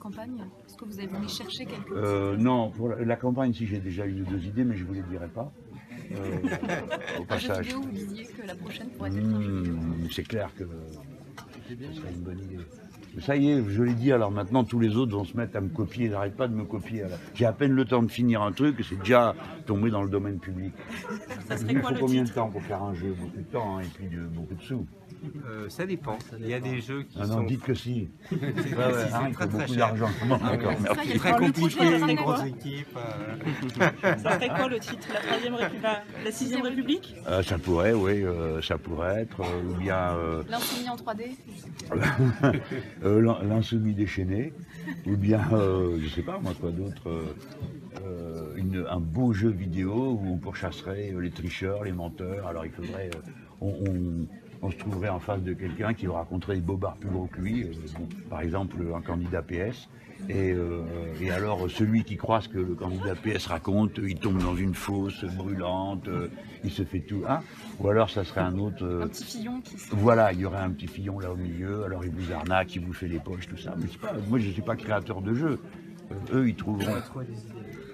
campagne? Est-ce que vous avez venu chercher quelque chose? Non, pour la campagne, si j'ai déjà une ou deux idées, mais je ne vous les dirai pas. Au Un jeu passage. vidéo, vous disiez que la prochaine pourrait être un jeu vidéo. C'est clair que ce serait une bonne idée. Mais ça y est, je l'ai dit, alors maintenant tous les autres vont se mettre à me copier, ils n'arrêtent pas de me copier. J'ai à peine le temps de finir un truc et c'est déjà tombé dans le domaine public. Il faut combien de temps pour faire un jeu? Beaucoup de temps, hein, et puis beaucoup de sous. Ça dépend. Il y a des jeux qui Ah non, sont... dites que si. C'est Il faut beaucoup d'argent. D'accord, Ça, merci. il y a très le compliqué, prochain, une c'est grosse quoi? équipe. Ça serait quoi le titre? La troisième République? La sixième République? Ça pourrait, oui, ça pourrait être, ou bien L'insoumis en 3D? l'insoumis déchaîné, ou bien, je sais pas moi quoi d'autre, un beau jeu vidéo où on pourchasserait les tricheurs, les menteurs. Alors il faudrait, on se trouverait en face de quelqu'un qui raconterait des bobards plus gros que lui, par exemple un candidat PS. Et alors celui qui croit ce que le candidat PS raconte, il tombe dans une fosse brûlante, il se fait tout. Hein, ou alors ça serait un autre... Un petit fillon qui se... Voilà, il y aurait un petit fillon là au milieu, alors il vous arnaque, il vous fait les poches, tout ça. Mais c'est pas, moi je ne suis pas créateur de jeu. Eux ils trouveront...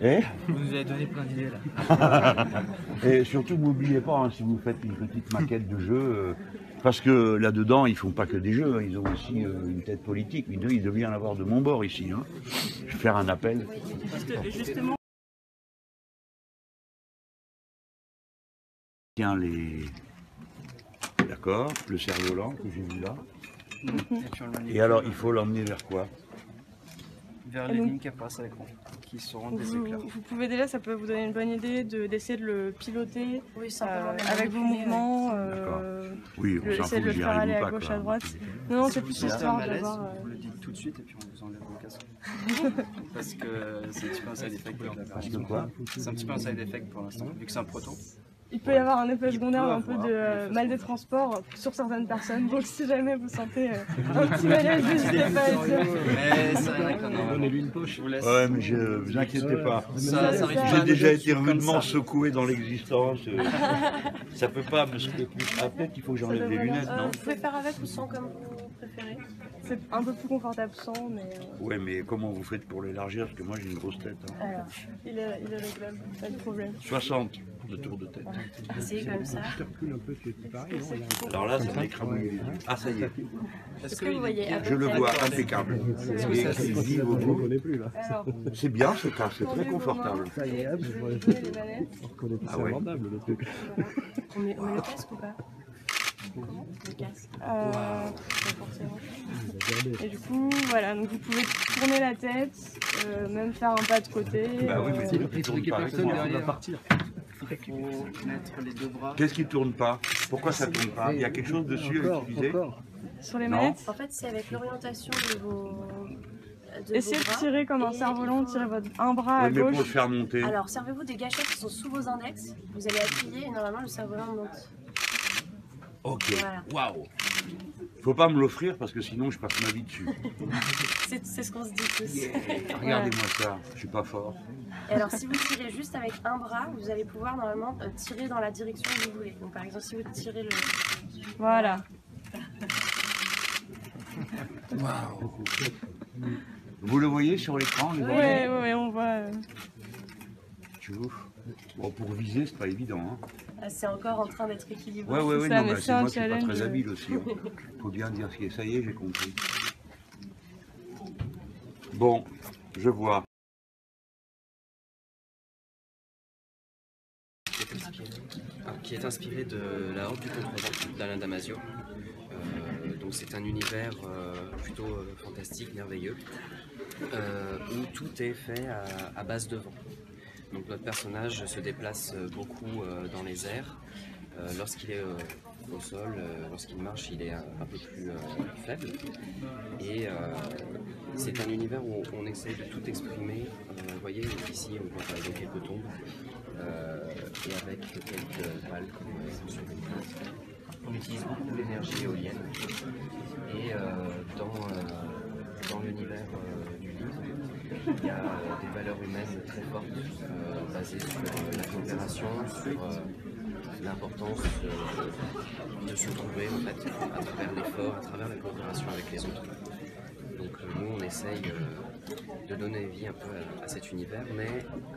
Eh Vous nous avez donné plein d'idées là. Et surtout n'oubliez pas, hein, si vous faites une petite maquette de jeu, parce que là-dedans ils font pas que des jeux, hein, ils ont aussi une tête politique. Il devait y en avoir de mon bord ici. Hein. Je vais faire un appel. Justement. Tiens les... D'accord, le cerf-volant que j'ai vu là. Et alors il faut l'emmener vers quoi? Vers les lignes qui apparaissent à l'écran, qui seront des éclairs. Vous pouvez déjà, ça peut vous donner une bonne idée d'essayer de le piloter Oui, simplement avec vos mouvements, Oui, on s'en essayer de fout, le j'y faire aller arrive à pas. gauche, Quoi. à droite. Non, c'est plus Si vous êtes histoire à l'aise, d'avoir... vous le dites tout de suite et puis on vous enlève vos casques. Parce que c'est un petit peu un side effect avec la Parce que version. quoi? C'est un petit peu un side effect pour l'instant, vu que c'est un proto. Il peut y avoir un effet secondaire un peu avoir, de mal des transports sur certaines personnes. Donc si jamais vous sentez un petit malaise, n'hésitez pas à le dire. Mais ça rien qu'on en Donnez-lui une poche. Je vous laisse. Ouais, mais vous inquiétez pas. Ça arrive pas J'ai à déjà deux été comme rudement ça. secoué dans l'existence. Ça peut pas me secouer plus. Ah, peut-être qu'il faut que j'enlève les lunettes, non? Vous pouvez faire avec ou sans comme vous préférez. C'est un peu plus confortable sans, mais Ouais, mais comment vous faites pour l'élargir? Parce que moi j'ai une grosse tête. Hein. alors, il est réglable, pas de problème. 60 de tour de tête. C'est comme ça. Je te recule un peu, c'est pareil. Non, Alors là, ça m'a écramouillé les yeux. Ah, ça y est. Est-ce que vous voyez à peu Je le près vois à quoi impeccable. ça, Et c'est il vit au on ne bout. reconnaît plus là. Alors, C'est bien ce cas, c'est très tendez vos confortable. mains, Ça y est, hop, je je vois vais bouger les manettes. on reconnaît plus, Ah c'est ouais. abordable le truc. on met le casque ou pas? Comment? Le casque. Pas forcément. Regardez. Et du coup, voilà, donc vous pouvez tourner la tête, même faire un pas de côté. Bah oui, mais Il il tourne pas avec personne moi. derrière, il va partir. Il faut mettre les deux bras. Qu'est-ce qui tourne pas? Pourquoi ça tourne pas? Il y a quelque chose dessus à Encore, utiliser? encore. Sur les Non. manettes, En fait, c'est avec l'orientation de vos essayez de bras. tirer comme un Et cerf-volant, il faut- tirez un bras à Ouais, mais pour gauche. le faire monter. Alors, servez-vous des gâchettes qui sont sous vos index. Vous allez appuyer et normalement le cerf-volant monte. Ok. Voilà. Waouh. Faut pas me l'offrir parce que sinon je passe ma vie dessus. C'est ce qu'on se dit tous. Regardez-moi ça, je suis pas fort. Et alors, si vous tirez juste avec un bras, vous allez pouvoir normalement tirer dans la direction que vous voulez. Donc, par exemple, si vous tirez le... Voilà. Vous le voyez sur l'écran, les amis? Ouais, on voit. Tu vois. Bon, pour viser, c'est pas évident. Hein. C'est encore en train d'être équilibré. Ouais, ça, non, mais bah, c'est c'est un moi qui suis pas challenge. très habile aussi. Hein. Faut bien dire ce qui est. Ça y est, j'ai compris. Bon, je vois. Qui est inspiré de La Horde du Contrevent d'Alain Damasio. Donc c'est un univers plutôt fantastique, merveilleux, où tout est fait à base de vent. Donc notre personnage se déplace beaucoup dans les airs. Lorsqu'il est au sol, lorsqu'il marche, il est un peu plus faible. Et c'est un univers où on essaie de tout exprimer. Vous voyez, ici on voit par exemple quelques tombes. Et avec quelques balles comme sur une plante. On utilise beaucoup d'énergie éolienne. Et dans l'univers du livre, il y a des valeurs humaines très fortes basées sur la coopération, sur l'importance de se trouver en fait, à travers l'effort, à travers la coopération avec les autres. Donc nous on essaye de donner vie un peu à cet univers, mais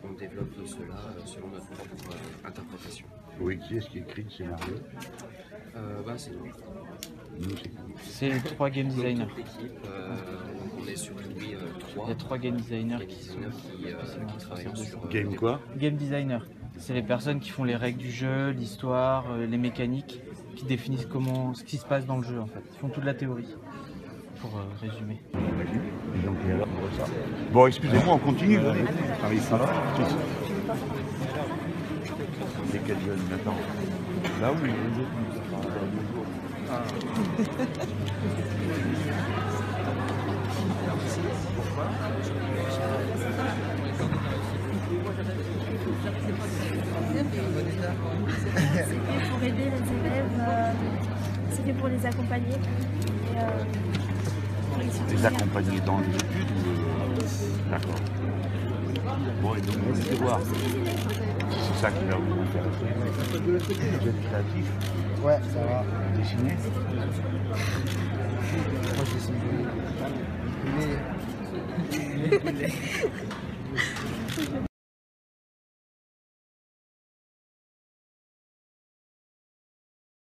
on développe cela selon notre propre interprétation. Oui, qui est-ce qui écrit le scénario? C'est nous. Nous, c'est qui? C'est les 3 game designers. Toute l'équipe, on est sur Louis 3. Il y a 3 game designers qui travaillent sur Game quoi? Game designer, c'est les personnes qui font les règles du jeu, l'histoire, les mécaniques, qui définissent ce qui se passe dans le jeu en fait. Ils font toute la théorie, pour résumer. Et donc, et alors, ça. Bon, excusez-moi, on continue. Venez. Ça va? C'est quel jeune? Attends. Là où les autres nous ont parlé de jour. C'était pour aider les élèves, c'était pour les accompagner. Les accompagner dans les études ou... D'accord. Bon, et donc vous allez voir. C'est ça qui va vous intéresser. Vous êtes créatif? Ouais, ça va. Dessiner? Moi, je dessine. Mais...